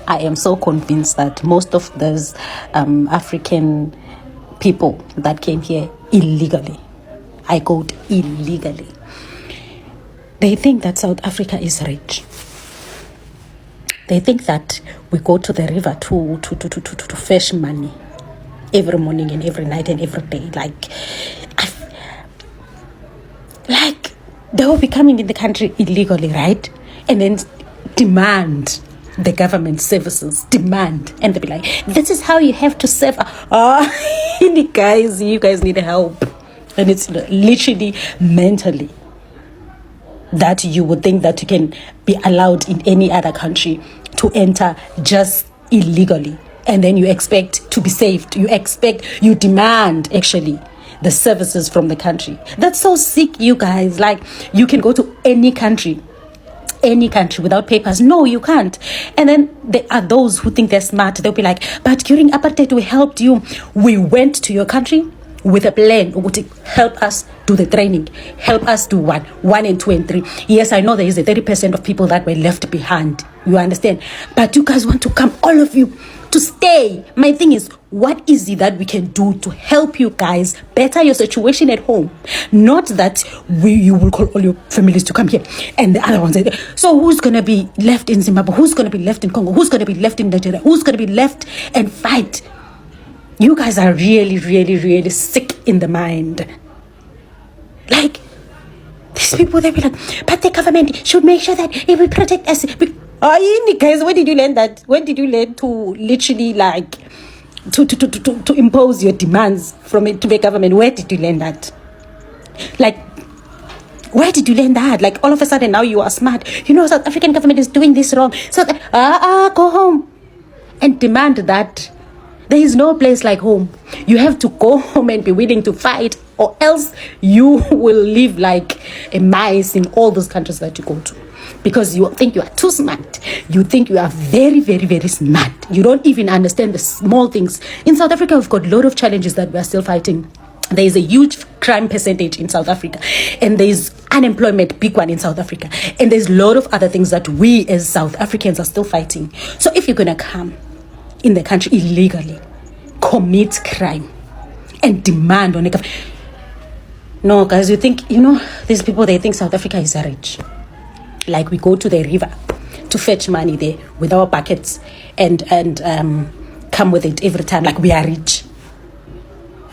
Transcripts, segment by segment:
I am so convinced that most of those African people that came here illegally, I quote, illegally, they think that South Africa is rich. They think that we go to the river to fetch money every morning and every night and every day. Like they will be coming in the country illegally, right? And then demand the government services, demand, and they'll be like, this is how you have to serve. Guys, you guys need help. And it's literally mentally that you would think that you can be allowed in any other country to enter just illegally, and then you expect to be saved. You demand actually the services from the country. That's so sick, you guys. Like, you can go to any country without papers. No, you can't. And then there are those who think they're smart. They'll be like, but during apartheid we helped you. We went to your country with a plan to help us do the training, help us do one and two and three. Yes, I know there is a 30% of people that were left behind. You understand? But you guys want to come, all of you, to stay. My thing is, what is it that we can do to help you guys better your situation at home? Not that you will call all your families to come here and the other ones. So who's going to be left in Zimbabwe? Who's going to be left in Congo? Who's going to be left in Nigeria? Who's going to be left and fight? You guys are really, really, really sick in the mind. Like, these people, they'll be like, but the government should make sure that it will protect us. Guys, where did you learn that? When did you learn to literally, like, to impose your demands from it to the government? Where did you learn that? Like, where did you learn that? Like, all of a sudden now you are smart. South African government is doing this wrong. So, go home and demand that. There is no place like home. You have to go home and be willing to fight, or else you will live like a mice in all those countries that you go to. Because you think you are too smart. You think you are very, very, very smart. You don't even understand the small things. In South Africa, we've got a lot of challenges that we are still fighting. There is a huge crime percentage in South Africa. And there is unemployment, big one in South Africa. And there's a lot of other things that we as South Africans are still fighting. So if you're going to come in the country illegally, commit crime, and demand on a government. No, guys, you think, these people, they think South Africa is rich. Like, we go to the river to fetch money there with our buckets and come with it every time, like we are rich.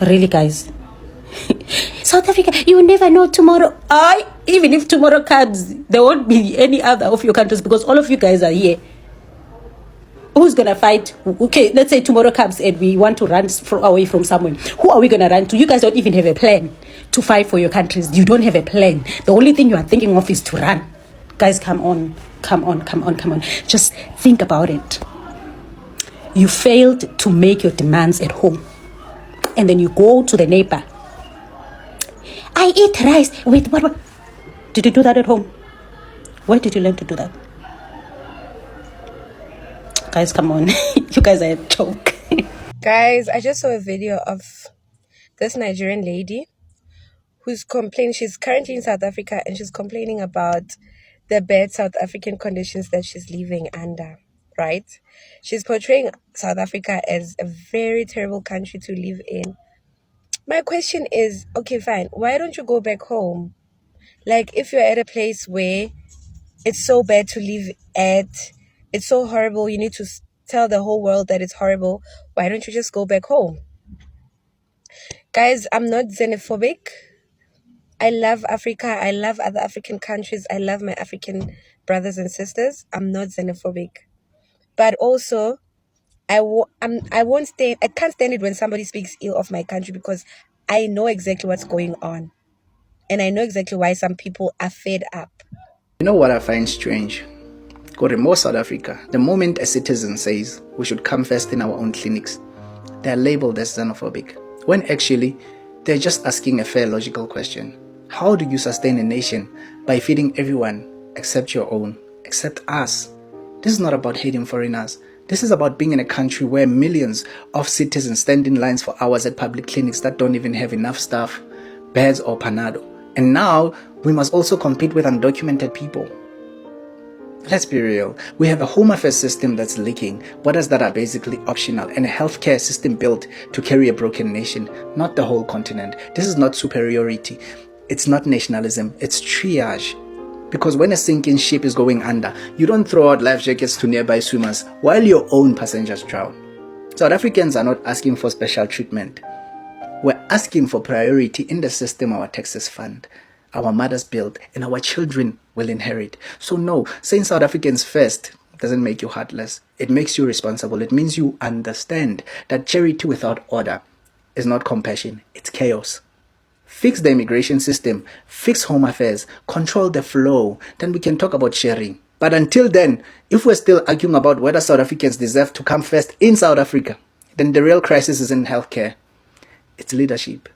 Really, guys? South Africa, you will never know tomorrow. Even if tomorrow comes, there won't be any other of your countries, because all of you guys are here. Who's going to fight? Okay, let's say tomorrow comes and we want to run away from somewhere. Who are we going to run to? You guys don't even have a plan to fight for your countries. You don't have a plan. The only thing you are thinking of is to run. Guys, come on. Just think about it. You failed to make your demands at home. And then you go to the neighbor. I eat rice with what? Did you do that at home? Where did you learn to do that? Guys, come on. You guys are a joke. Guys, I just saw a video of this Nigerian lady who's complaining. She's currently in South Africa and she's complaining about the bad South African conditions that she's living under, right? She's portraying South Africa as a very terrible country to live in. My question is, okay, fine. Why don't you go back home? Like, if you're at a place where it's so bad to live at, it's so horrible, you need to tell the whole world that it's horrible, why don't you just go back home? Guys, I'm not xenophobic. I love Africa. I love other African countries. I love my African brothers and sisters. I'm not xenophobic. But also, I can't stand it when somebody speaks ill of my country, because I know exactly what's going on. And I know exactly why some people are fed up. You know what I find strange? Go to more South Africa. The moment a citizen says we should come first in our own clinics, they're labeled as xenophobic, when actually they're just asking a fair logical question. How do you sustain a nation by feeding everyone except your own, except us? This is not about hating foreigners. This is about being in a country where millions of citizens stand in lines for hours at public clinics that don't even have enough staff, beds or Panado. And now we must also compete with undocumented people. Let's be real. We have a home affairs system that's leaking, borders that are basically optional, and a healthcare system built to carry a broken nation, not the whole continent. This is not superiority. It's not nationalism. It's triage. Because when a sinking ship is going under, you don't throw out life jackets to nearby swimmers while your own passengers drown. South Africans are not asking for special treatment. We're asking for priority in the system our taxes fund, our mothers build, and our children will inherit. So no, saying South Africans first doesn't make you heartless. It makes you responsible. It means you understand that charity without order is not compassion, it's chaos. Fix the immigration system, fix home affairs, control the flow, then we can talk about sharing. But until then, if we're still arguing about whether South Africans deserve to come first in South Africa, then the real crisis is in healthcare. It's leadership.